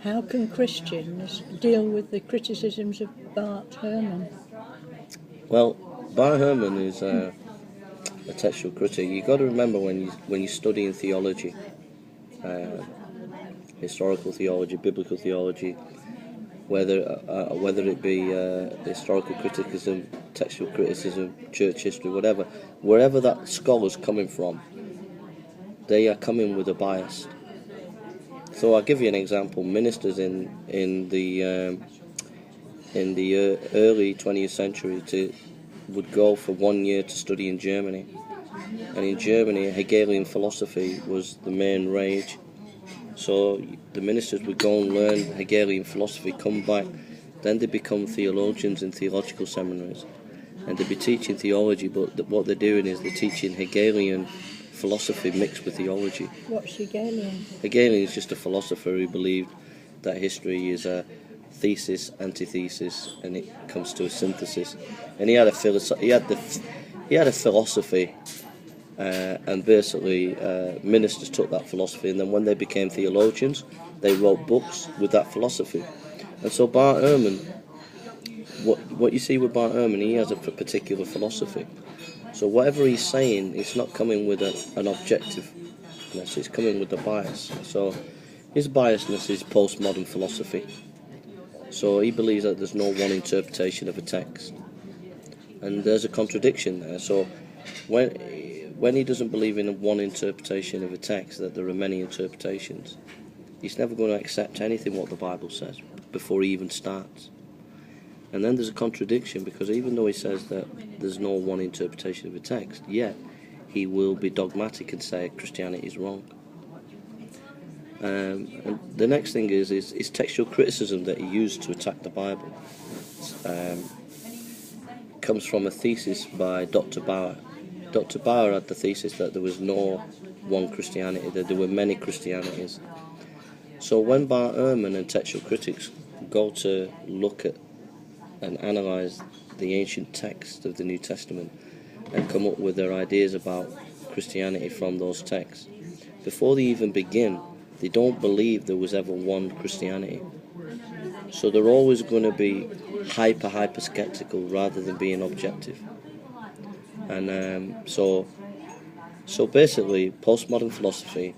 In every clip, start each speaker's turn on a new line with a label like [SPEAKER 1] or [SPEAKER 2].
[SPEAKER 1] How can Christians deal with the criticisms of Bart Ehrman?
[SPEAKER 2] Well, Bart Ehrman is a textual critic. You've got to remember when you're studying theology, historical theology, biblical theology, whether it be historical criticism, textual criticism, church history, whatever, wherever that scholar's coming from, they are coming with a bias. So I'll give you an example. Ministers in the early 20th century would go for 1 year to study in Germany, and in Germany Hegelian philosophy was the main rage. So the ministers would go and learn Hegelian philosophy, come back, then they become theologians in theological seminaries, and they'd be teaching theology, but what they're doing is they're teaching Hegelian philosophy mixed with theology.
[SPEAKER 1] What's Hegelian?
[SPEAKER 2] Hegelian is just a philosopher who believed that history is a thesis, antithesis, and it comes to a synthesis. And he had a philosophy, and basically ministers took that philosophy, and then when they became theologians, they wrote books with that philosophy. And so Bart Ehrman, what you see with Bart Ehrman, he has a particular philosophy. So whatever he's saying, it's not coming with an objectiveness, it's coming with a bias. So his biasness is postmodern philosophy. So he believes that there's no one interpretation of a text. And there's a contradiction there. So when he doesn't believe in one interpretation of a text, that there are many interpretations, he's never going to accept anything what the Bible says before he even starts. And then there's a contradiction, because even though he says that there's no one interpretation of a text, yet he will be dogmatic and say Christianity is wrong. And the next thing is textual criticism that he used to attack the Bible. Comes from a thesis by Dr. Bauer. Dr. Bauer had the thesis that there was no one Christianity, that there were many Christianities. So when Bart Ehrman and textual critics go to look at and analyse the ancient text of the New Testament and come up with their ideas about Christianity from those texts, before they even begin, they don't believe there was ever one Christianity. So they're always going to be hyper skeptical rather than being objective. And so basically postmodern philosophy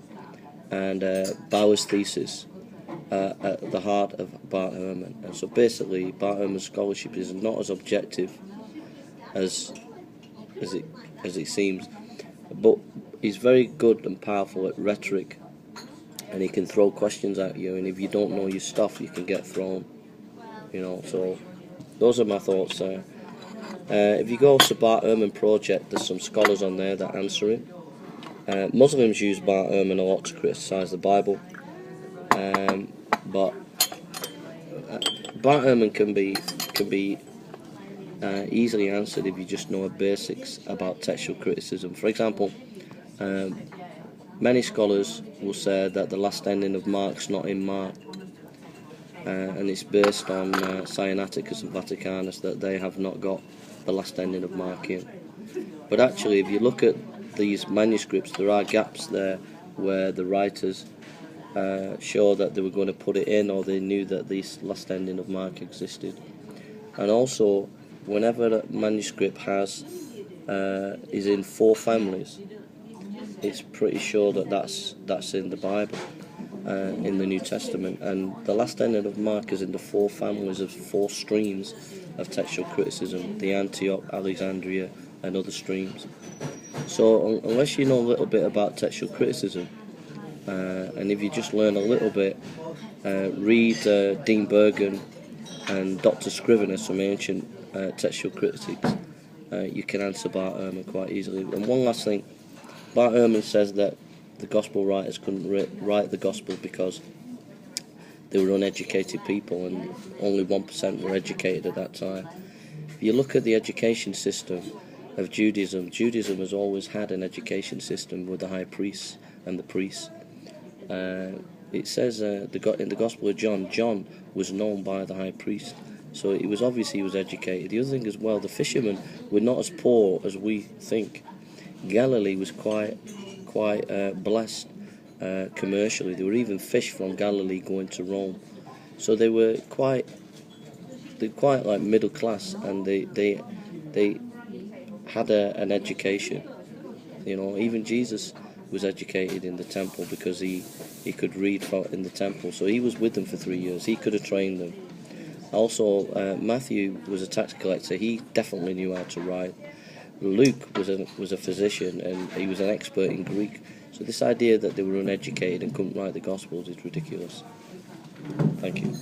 [SPEAKER 2] and Bauer's thesis at the heart of Bart Ehrman. And so basically Bart Ehrman's scholarship is not as objective as it seems, but he's very good and powerful at rhetoric, and he can throw questions at you, and if you don't know your stuff you can get thrown, so those are my thoughts there. If you go to Bart Ehrman Project, there's some scholars on there that answer it. Muslims use Bart Ehrman a lot to criticise the Bible, but Bart Ehrman can be easily answered if you just know the basics about textual criticism. For example, many scholars will say that the last ending of Mark's not in Mark, and it's based on Sinaiticus and Vaticanus, that they have not got the last ending of Mark in. But actually, if you look at these manuscripts, there are gaps there where the writers show that they were going to put it in, or they knew that this last ending of Mark existed. And also, whenever a manuscript is in 4 families, it's pretty sure that that's in the Bible, in the New Testament. And the last ending of Mark is in the 4 families of 4 streams of textual criticism: the Antioch, Alexandria, and other streams. So unless you know a little bit about textual criticism, and if you just learn a little bit, read Dean Bergen and Dr. Scrivener, some ancient textual critics, you can answer Bart Ehrman quite easily. And one last thing, Bart Ehrman says that the gospel writers couldn't write the gospel because they were uneducated people, and only 1% were educated at that time. If you look at the education system of Judaism has always had an education system with the high priests and the priests. It says in the Gospel of John was known by the high priest, so it was obvious he was educated. The other thing as well, the fishermen were not as poor as we think. Galilee was quite blessed, commercially. There were even fish from Galilee going to Rome. So they were quite like middle class, and they had an education. You know, even Jesus was educated in the temple because he could read in the temple. So he was with them for 3 years. He could have trained them. Also, Matthew was a tax collector. He definitely knew how to write. Luke was a physician, and he was an expert in Greek. So this idea that they were uneducated and couldn't write the Gospels is ridiculous. Thank you.